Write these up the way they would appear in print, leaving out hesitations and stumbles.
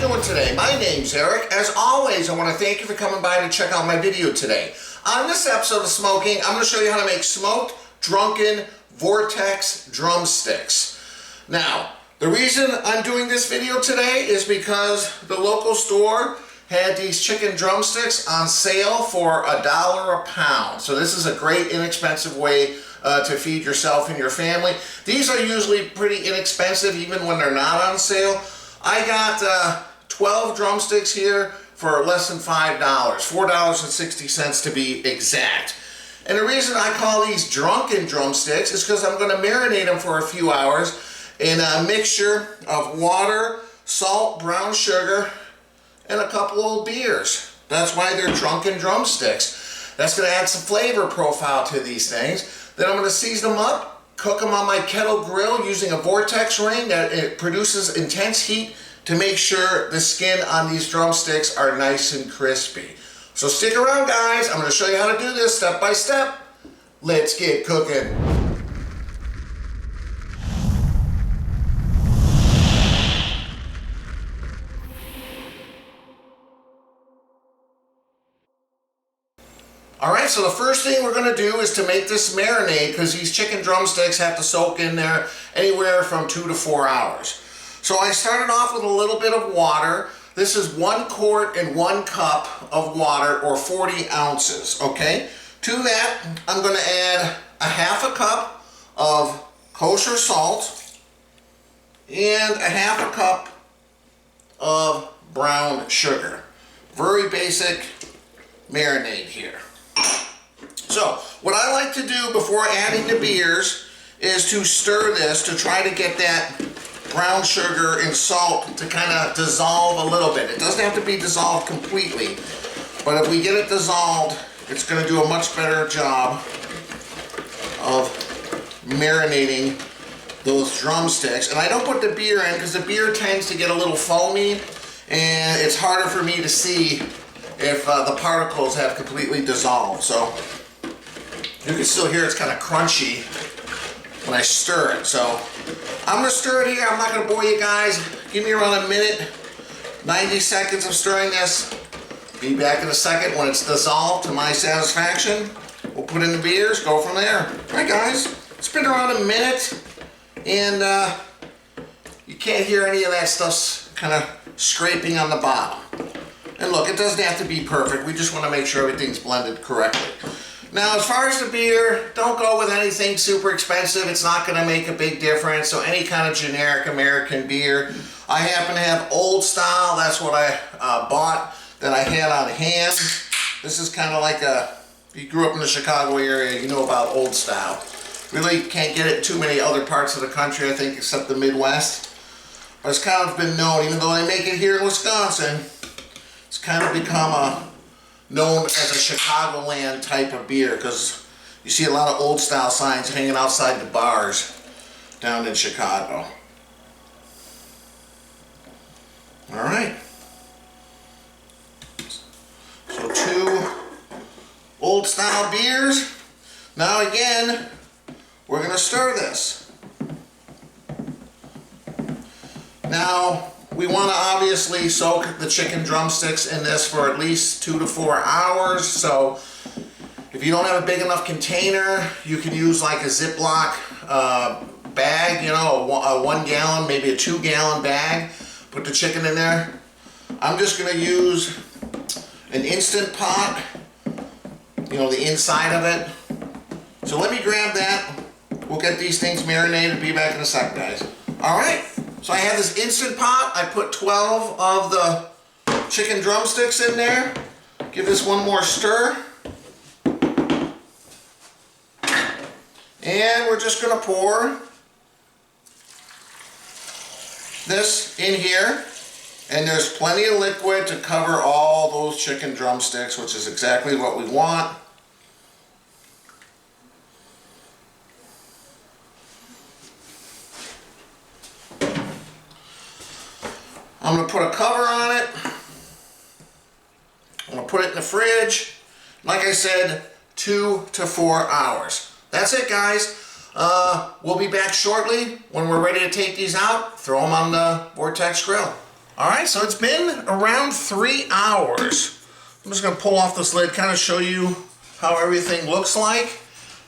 doing today? My name's Eric. As always, I want to thank you for coming by to check out my video today. On this episode of Smo'King, I'm going to show you how to make smoked, drunken, Vortex drumsticks. Now, the reason I'm doing this video today is because the local store had these chicken drumsticks on sale for $1 a pound. So this is a great inexpensive way to feed yourself and your family. These are usually pretty inexpensive even when they're not on sale. I got 12 drumsticks here for less than $5, $4.60 to be exact. And the reason I call these drunken drumsticks is because I'm going to marinate them for a few hours in a mixture of water, salt, brown sugar, and a couple old beers. That's why they're drunken drumsticks. That's going to add some flavor profile to these things. Then I'm going to season them up, cook them on my kettle grill using a Vortex ring that it produces intense heat to make sure the skin on these drumsticks are nice and crispy. So stick around, guys. I'm going to show you how to do this step by step. Let's get cooking. Alright, so the first thing we're going to do is to make this marinade, because these chicken drumsticks have to soak in there anywhere from 2 to 4 hours. So I started off with a little bit of water. This is 1 quart and 1 cup of water, or 40 ounces, okay? To that, I'm going to add a half a cup of kosher salt and a half a cup of brown sugar. Very basic marinade here. So, what I like to do before adding the beers is to stir this to try to get that brown sugar and salt to kind of dissolve a little bit. It doesn't have to be dissolved completely, but if we get it dissolved, it's going to do a much better job of marinating those drumsticks. And I don't put the beer in because the beer tends to get a little foamy and it's harder for me to see if the particles have completely dissolved. So you can still hear it's kind of crunchy when I stir it. So I'm going to stir it here. I'm not going to bore you guys. Give me around a minute, 90 seconds of stirring this. Be back in a second when it's dissolved to my satisfaction. We'll put in the beers, go from there. All right, guys, it's been around a minute, and you can't hear any of that stuff kind of scraping on the bottom. And look, it doesn't have to be perfect. We just want to make sure everything's blended correctly. Now, as far as the beer, don't go with anything super expensive. It's not going to make a big difference. So any kind of generic American beer. I happen to have Old Style. That's what I bought that I had on hand. This is kind of like if you grew up in the Chicago area, you know about Old Style. Really can't get it in too many other parts of the country, I think, except the Midwest. But it's kind of been known, even though they make it here in Wisconsin, it's kind of become known as a Chicagoland type of beer, because you see a lot of Old Style signs hanging outside the bars down in Chicago. Alright. So 2 Old Style beers. Now again, we're going to stir this. Now, we want to obviously soak the chicken drumsticks in this for at least 2 to 4 hours. So if you don't have a big enough container, you can use like a Ziploc bag, you know, a 1 gallon, maybe a 2 gallon bag. Put the chicken in there. I'm just going to use an Instant Pot, you know, the inside of it. So let me grab that. We'll get these things marinated. Be back in a sec, guys. All right. So I have this Instant Pot. I put 12 of the chicken drumsticks in there. Give this one more stir. And we're just going to pour this in here. And there's plenty of liquid to cover all those chicken drumsticks, which is exactly what we want. I'm going to put a cover on it. I'm going to put it in the fridge. Like I said, 2 to 4 hours. That's it, guys. We'll be back shortly when we're ready to take these out. Throw them on the Vortex grill. All right, so it's been around 3 hours. I'm just gonna pull off this lid, kind of show you how everything looks like.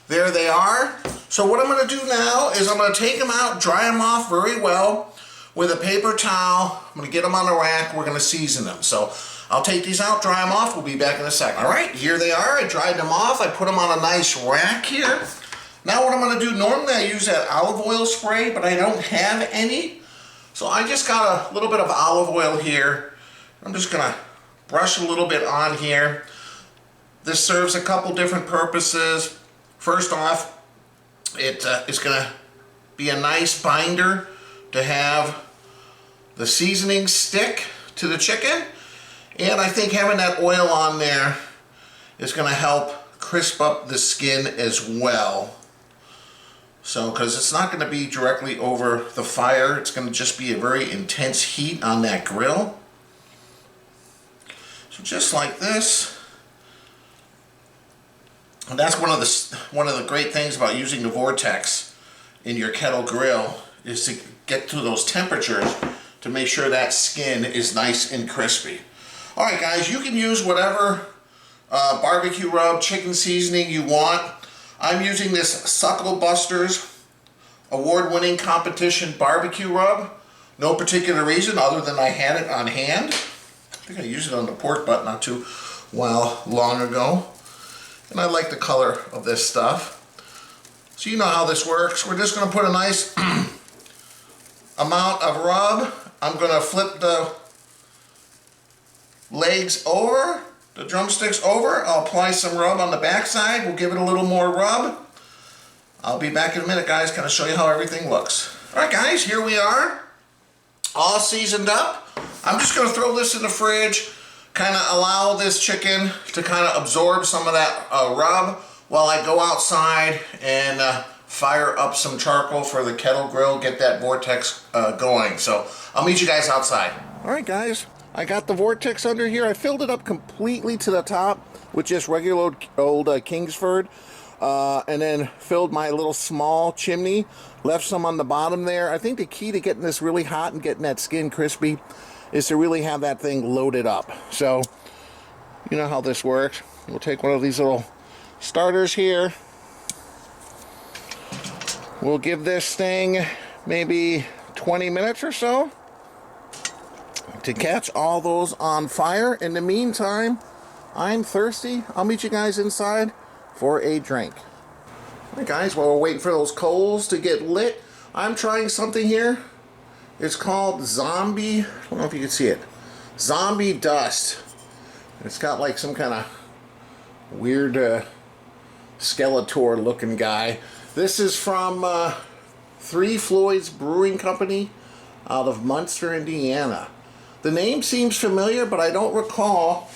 There they are. So what I'm gonna do now is I'm gonna take them out, dry them off very well with a paper towel. I'm gonna get them on the rack, we're gonna season them. So I'll take these out, dry them off, we'll be back in a second. All right, here they are, I dried them off, I put them on a nice rack here. Now what I'm gonna do, normally I use that olive oil spray, but I don't have any. So I just got a little bit of olive oil here. I'm just gonna brush a little bit on here. This serves a couple different purposes. First off, it is gonna be a nice binder to have the seasoning stick to the chicken. And I think having that oil on there is gonna help crisp up the skin as well. So, because it's not gonna be directly over the fire, it's gonna just be a very intense heat on that grill. So just like this. And that's one of the great things about using the Vortex in your kettle grill, is to get to those temperatures to make sure that skin is nice and crispy. All right, guys, you can use whatever barbecue rub, chicken seasoning you want. I'm using this Suckle Busters award-winning competition barbecue rub. No particular reason other than I had it on hand. I think I used it on the pork butt not too long ago. And I like the color of this stuff. So you know how this works. We're just going to put a nice amount of rub. I'm going to flip the legs over, the drumsticks over. I'll apply some rub on the back side. We'll give it a little more rub. I'll be back in a minute, guys, kind of show you how everything looks. All right, guys, here we are, all seasoned up. I'm just going to throw this in the fridge, kind of allow this chicken to kind of absorb some of that rub while I go outside and fire up some charcoal for the kettle grill, get that Vortex going. So I'll meet you guys outside. All right, guys, I got the Vortex under here. I filled it up completely to the top with just regular old Kingsford, and then filled my little small chimney, left some on the bottom there. I think the key to getting this really hot and getting that skin crispy is to really have that thing loaded up. So you know how this works. We'll take one of these little starters here. We'll give this thing maybe 20 minutes or so to catch all those on fire. In the meantime, I'm thirsty. I'll meet you guys inside for a drink. All right, guys, while we're waiting for those coals to get lit, I'm trying something here. It's called Zombie, I don't know if you can see it, Zombie Dust. It's got like some kind of weird Skeletor looking guy. This is from Three Floyds Brewing Company out of Munster, Indiana. The name seems familiar, but I don't recall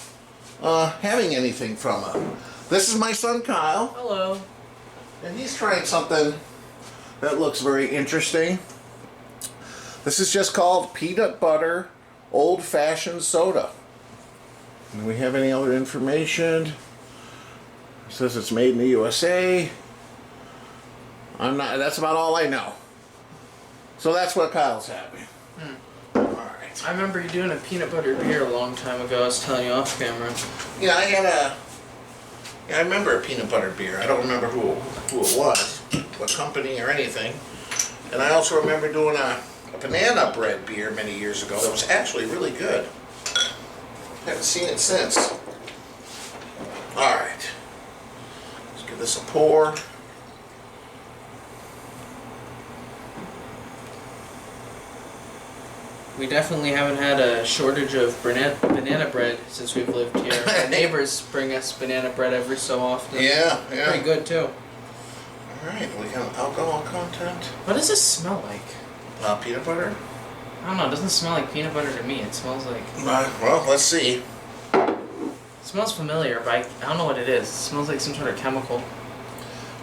having anything from them. This is my son Kyle. Hello. And he's trying something that looks very interesting. This is just called Peanut Butter Old Fashioned Soda. Do we have any other information? It says it's made in the USA. That's about all I know. So that's what Kyle's having. Alright. I remember you doing a peanut butter beer a long time ago. I was telling you off camera. Yeah, I remember a peanut butter beer. I don't remember who it was, what company or anything. And I also remember doing a banana bread beer many years ago that was actually really good. Haven't seen it since. Alright. Let's give this a pour. We definitely haven't had a shortage of banana bread since we've lived here. Our neighbors bring us banana bread every so often. Yeah. Pretty good too. Alright, we got alcohol content. What does this smell like? Peanut butter? I don't know, it doesn't smell like peanut butter to me. It smells like... Well, let's see. It smells familiar, but I don't know what it is. It smells like some sort of chemical.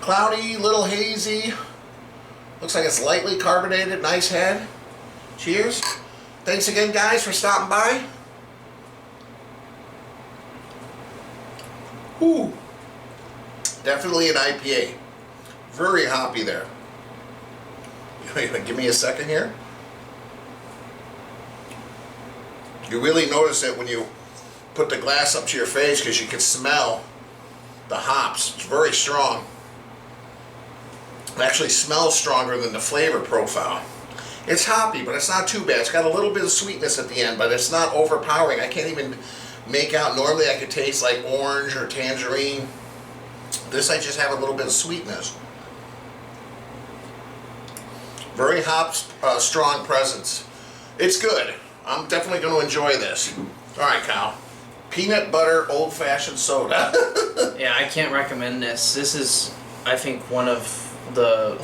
Cloudy, little hazy. Looks like it's lightly carbonated. Nice head. Cheers. Thanks again, guys, for stopping by. Ooh. Definitely an IPA. Very hoppy there. Give me a second here. You really notice it when you put the glass up to your face because you can smell the hops. It's very strong. It actually smells stronger than the flavor profile. It's hoppy, but it's not too bad. It's got a little bit of sweetness at the end, but it's not overpowering. I can't even make out. Normally I could taste like orange or tangerine. This I just have a little bit of sweetness. Very strong presence. It's good. I'm definitely going to enjoy this. All right, Kyle. Peanut butter old-fashioned soda. Yeah, I can't recommend this. This is, I think, one of the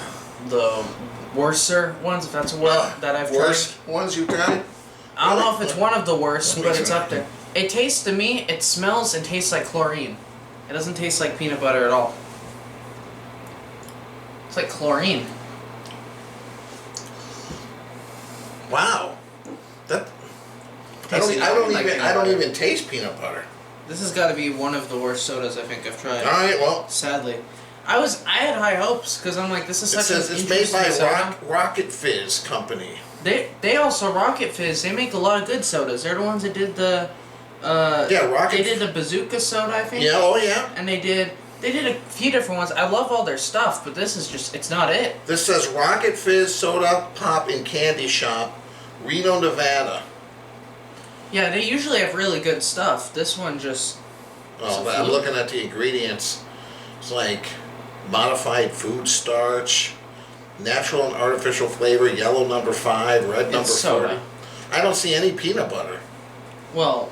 worser ones, if that's a word, that I've tried. Worst ones you've tried? I don't know if it's one of the worst, but it's up there. It tastes, to me, it smells and tastes like chlorine. It doesn't taste like peanut butter at all. It's like chlorine. Wow. That I don't even taste peanut butter. This has got to be one of the worst sodas I think I've tried. All right, well, sadly, I had high hopes because I'm like, this is such an it's interesting made by soda. Rocket Fizz Company. They also Rocket Fizz. They make a lot of good sodas. They're the ones that did the Rocket. They did the Bazooka soda, I think. Yeah, oh yeah. And they did a few different ones. I love all their stuff, but this is just, it's not it. This says Rocket Fizz Soda Pop and Candy Shop, Reno, Nevada. Yeah, they usually have really good stuff. This one just... Oh, but I'm looking at the ingredients. It's like modified food starch, natural and artificial flavor, yellow number 5, red number 40. I don't see any peanut butter. Well,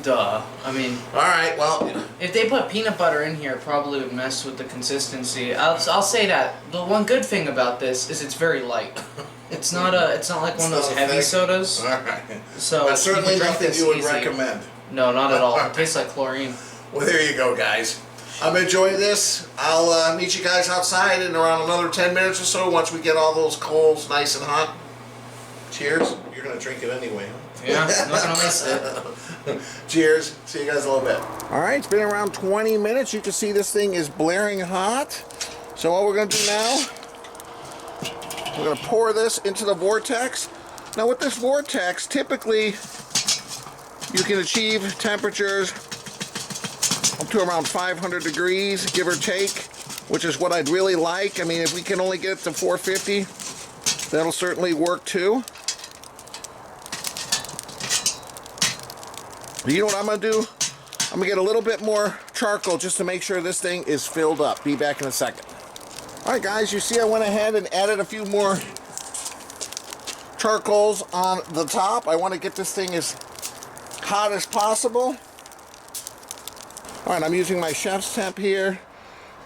duh. I mean... Alright, well... If they put peanut butter in here, it probably would mess with the consistency. I'll say that. The one good thing about this is it's very light. It's not like one of those heavy sodas. Alright. So that's certainly nothing you would recommend. No, not at all. It tastes like chlorine. Well, there you go, guys. I'm enjoying this. I'll meet you guys outside in around another 10 minutes or so once we get all those coals nice and hot. Cheers. You're going to drink it anyway, huh? Yeah, I'm not going to miss it. Cheers. See you guys in a little bit. All right, it's been around 20 minutes. You can see this thing is blaring hot. So what we're going to do now, we're going to pour this into the Vortex. Now with this Vortex, typically you can achieve temperatures up to around 500 degrees, give or take, which is what I'd really like. I mean, if we can only get it to 450, that'll certainly work too. You know what I'm going to do? I'm going to get a little bit more charcoal just to make sure this thing is filled up. Be back in a second. Alright guys, you see I went ahead and added a few more charcoals on the top. I want to get this thing as hot as possible. Alright, I'm using my chef's temp here.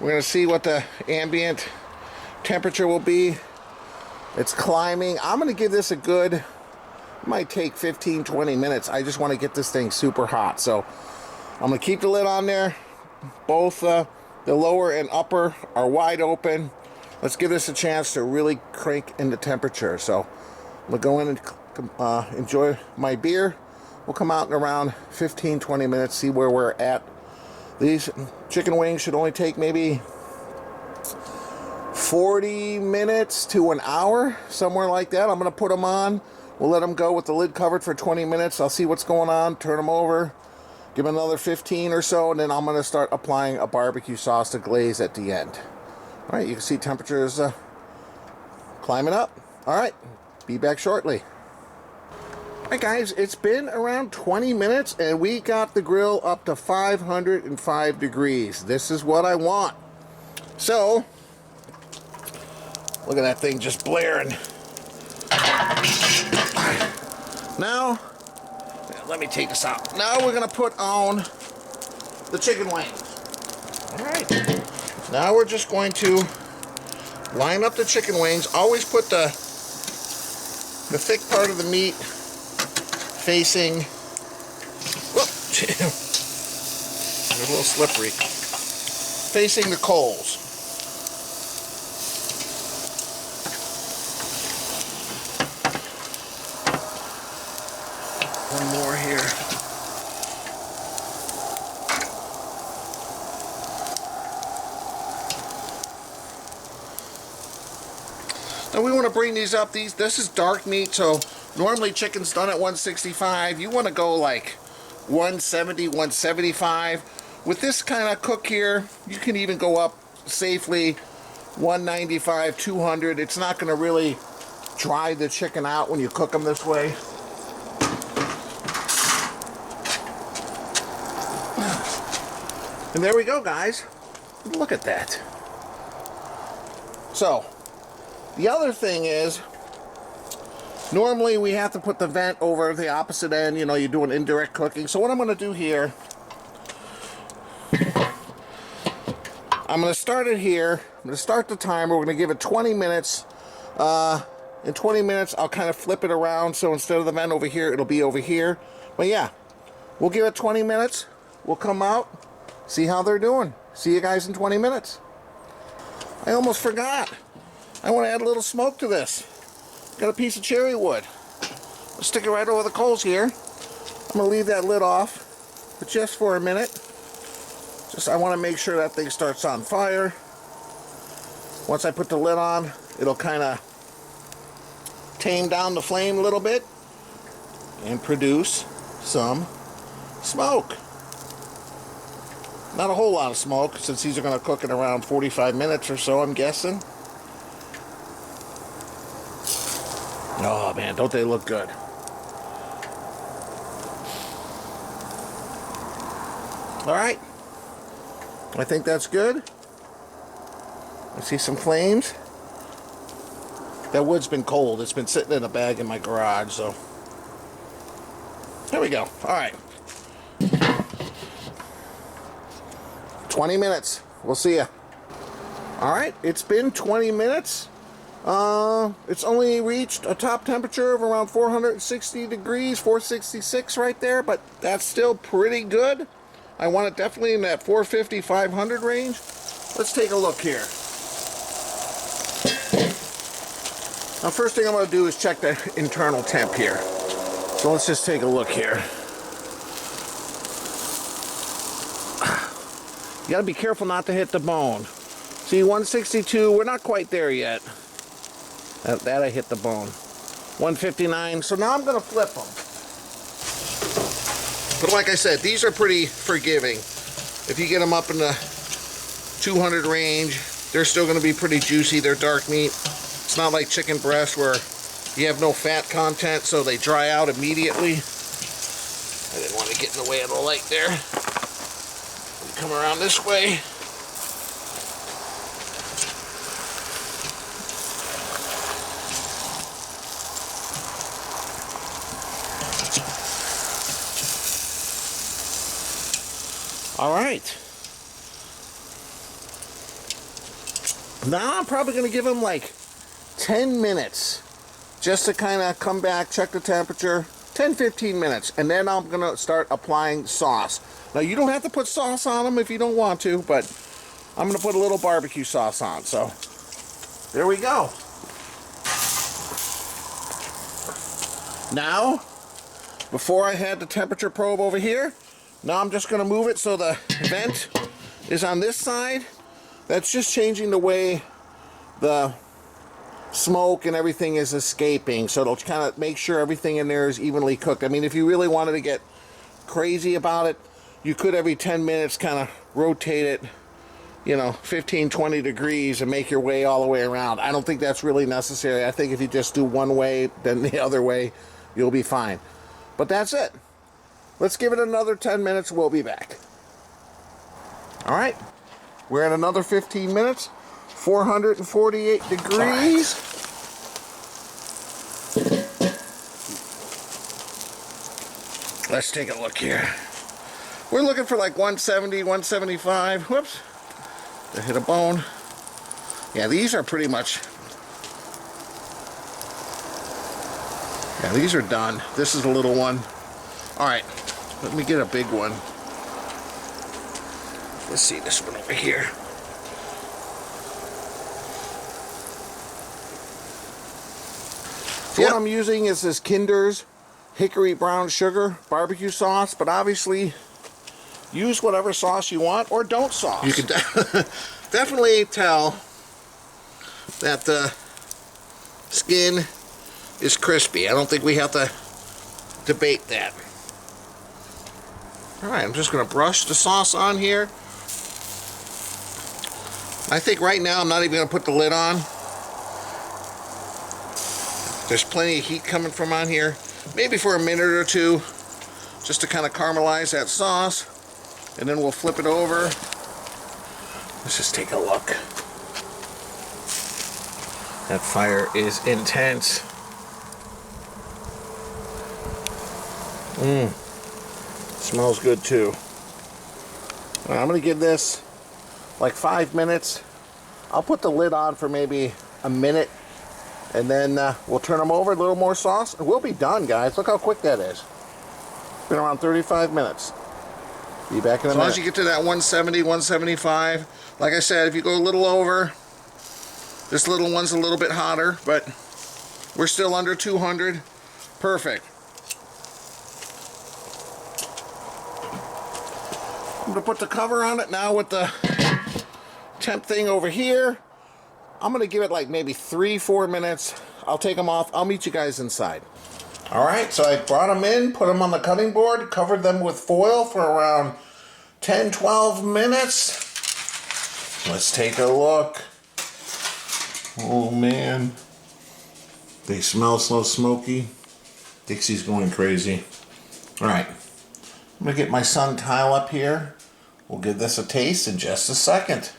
We're going to see what the ambient temperature will be. It's climbing. I'm going to give this a good... It might take 15-20 minutes. I just want to get this thing super hot. So I'm going to keep the lid on there. Both the lower and upper are wide open. Let's give this a chance to really crank in the temperature. So I'm going to go in and enjoy my beer. We'll come out in around 15-20 minutes, see where we're at. These chicken wings should only take maybe 40 minutes to an hour, somewhere like that. I'm going to put them on. We'll let them go with the lid covered for 20 minutes. I'll see what's going on, turn them over, give them another 15 or so, and then I'm going to start applying a barbecue sauce to glaze at the end. All right, you can see temperatures climbing up. All right, be back shortly. All right, guys, it's been around 20 minutes, and we got the grill up to 505 degrees. This is what I want. So, look at that thing just blaring. Now, let me take this out. Now we're going to put on the chicken wings. Alright. Now we're just going to line up the chicken wings. Always put the thick part of the meat facing... Whoop! They're a little slippery. Facing the coals. One more here. Now we want to bring these up. This is dark meat, so Normally chicken's done at 165. You want to go like 170, 175. With this kind of cook here, you can even go up safely 195, 200. It's not going to really dry the chicken out when you cook them this way. And there we go, guys. Look at that. So, the other thing is, normally we have to put the vent over the opposite end. You know, you're doing indirect cooking. So what I'm going to do here, I'm going to start it here. I'm going to start the timer. We're going to give it 20 minutes. In 20 minutes, I'll kind of flip it around. So instead of the vent over here, it'll be over here. But yeah, we'll give it 20 minutes. We'll come out, see how they're doing. See you guys in 20 minutes. I almost forgot. I want to add a little smoke to this. Got a piece of cherry wood. I'll stick it right over the coals here. I'm going to leave that lid off, but just for a minute. I want to make sure that thing starts on fire. Once I put the lid on, it'll kind of tame down the flame a little bit and produce some smoke. Not a whole lot of smoke, since these are going to cook in around 45 minutes or so, I'm guessing. Oh man, don't they look good? Alright. I think that's good. I see some flames. That wood's been cold. It's been sitting in a bag in my garage, so. There we go. Alright. 20 minutes. We'll see ya. Alright, it's been 20 minutes. It's only reached a top temperature of around 460 degrees, 466 right there, but that's still pretty good. I want it definitely in that 450, 500 range. Let's take a look here. Now, first thing I'm going to do is check the internal temp here. So let's just take a look here. You got to be careful not to hit the bone. See, 162, we're not quite there yet. That I hit the bone. 159, so now I'm going to flip them. But like I said, these are pretty forgiving. If you get them up in the 200 range, they're still going to be pretty juicy. They're dark meat. It's not like chicken breast where you have no fat content, so they dry out immediately. I didn't want to get in the way of the light there. Come around this way. All right. Now I'm probably going to give them like 10 minutes just to kind of come back, check the temperature. 10-15 minutes, and then I'm going to start applying sauce. Now, you don't have to put sauce on them if you don't want to, but I'm going to put a little barbecue sauce on. So, there we go. Now, before I had the temperature probe over here, now I'm just going to move it so the vent is on this side. That's just changing the way the smoke and everything is escaping, so it'll kind of make sure everything in there is evenly cooked. I mean, if you really wanted to get crazy about it, you could every 10 minutes kind of rotate it, you know, 15-20 degrees and make your way all the way around. I don't think that's really necessary. I think if you just do one way then the other way, you'll be fine. But that's it. Let's give it another 10 minutes. We'll be back. All right, we're at another 15 minutes. 448 degrees. Let's take a look here. We're looking for like 170, 175. Whoops. I hit a bone. Yeah, these are pretty much... Yeah, these are done. This is a little one. Alright, let me get a big one. Let's see this one over here. So what I'm using is this Kinder's Hickory Brown Sugar barbecue sauce, but obviously use whatever sauce you want, or don't sauce. You can definitely tell that the skin is crispy. I don't think we have to debate that. Alright, I'm just going to brush the sauce on here. I think right now I'm not even going to put the lid on. There's plenty of heat coming from on here. Maybe for a minute or two, just to kind of caramelize that sauce. And then we'll flip it over. Let's just take a look. That fire is intense. Smells good too. All right, I'm gonna give this like 5 minutes. I'll put the lid on for maybe a minute, and then we'll turn them over, a little more sauce, and we'll be done, guys. Look how quick that is. Been around 35 minutes. Be back in a minute. As long as you get to that 170, 175, like I said, if you go a little over, this little one's a little bit hotter, but we're still under 200. Perfect. I'm going to put the cover on it now with the temp thing over here. I'm going to give it like maybe 3-4 minutes. I'll take them off. I'll meet you guys inside. Alright, so I brought them in, put them on the cutting board, covered them with foil for around 10-12 minutes. Let's take a look. Oh man. They smell so smoky. Dixie's going crazy. Alright. I'm going to get my son Kyle up here. We'll give this a taste in just a second.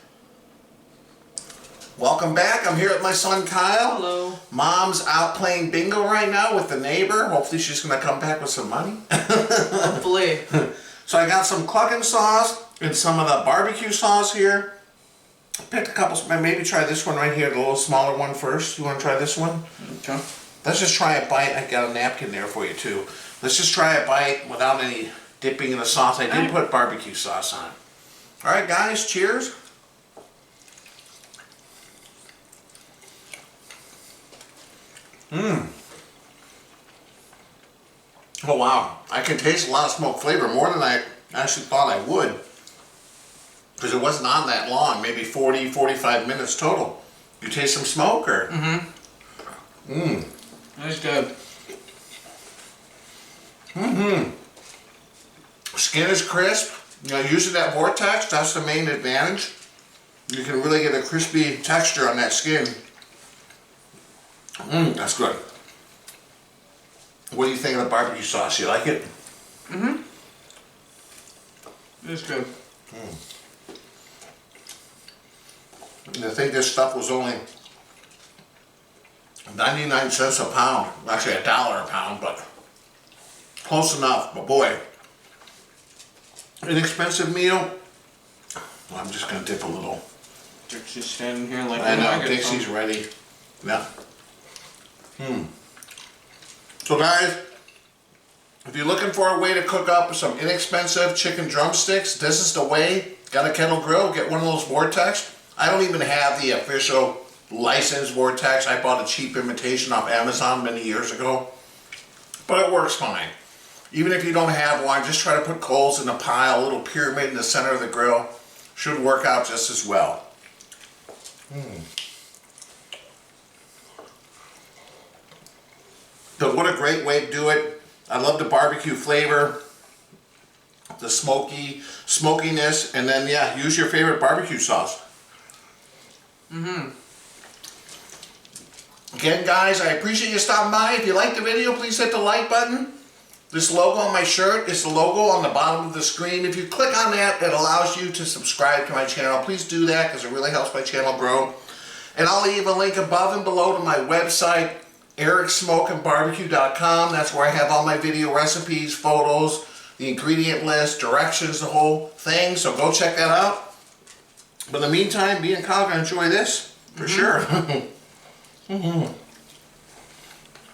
Welcome back. I'm here with my son Kyle. Hello. Mom's out playing bingo right now with the neighbor. Hopefully she's going to come back with some money. Hopefully. So I got some clucking sauce and some of the barbecue sauce here. Picked a couple, maybe try this one right here, the little smaller one first. You want to try this one? Okay. Let's just try a bite. I got a napkin there for you too. Let's just try a bite without any dipping in the sauce. I did put barbecue sauce on. Alright guys, cheers. Oh wow, I can taste a lot of smoke flavor, more than I actually thought I would. Because it wasn't on that long, maybe 40-45 minutes total. You taste some smoke or? That's good. Skin is crisp. You know, using that Vortex, that's the main advantage. You can really get a crispy texture on that skin. That's good. What do you think of the barbecue sauce? You like it? It's good. And I think this stuff was only 99 cents a pound. Actually $1 a pound, but close enough. But boy, inexpensive meal. Well, I'm just gonna dip a little. Dixie's standing here like I know, Dixie's ready. Yeah. So guys, if you're looking for a way to cook up some inexpensive chicken drumsticks, this is the way. Got a kettle grill, get one of those Vortex. I don't even have the official licensed Vortex. I bought a cheap imitation off Amazon many years ago. But it works fine. Even if you don't have one, just try to put coals in a pile, a little pyramid in the center of the grill. Should work out just as well. But what a great way to do it. I love the barbecue flavor, the smokiness, and then yeah, use your favorite barbecue sauce. Again guys, I appreciate you stopping by. If you liked the video, please hit the like button. This logo on my shirt is the logo on the bottom of the screen. If you click on that, it allows you to subscribe to my channel. Please do that because it really helps my channel grow. And I'll leave a link above and below to my website, ericsmokeandbarbecue.com. That's where I have all my video recipes, photos, the ingredient list, directions, the whole thing. So go check that out. But in the meantime, me and Kyle are going to enjoy this for sure.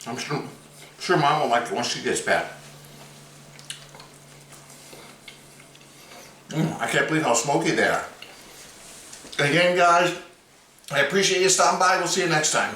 I'm sure Mom will like it once she gets back. I can't believe how smoky they are. Again, guys, I appreciate you stopping by. We'll see you next time.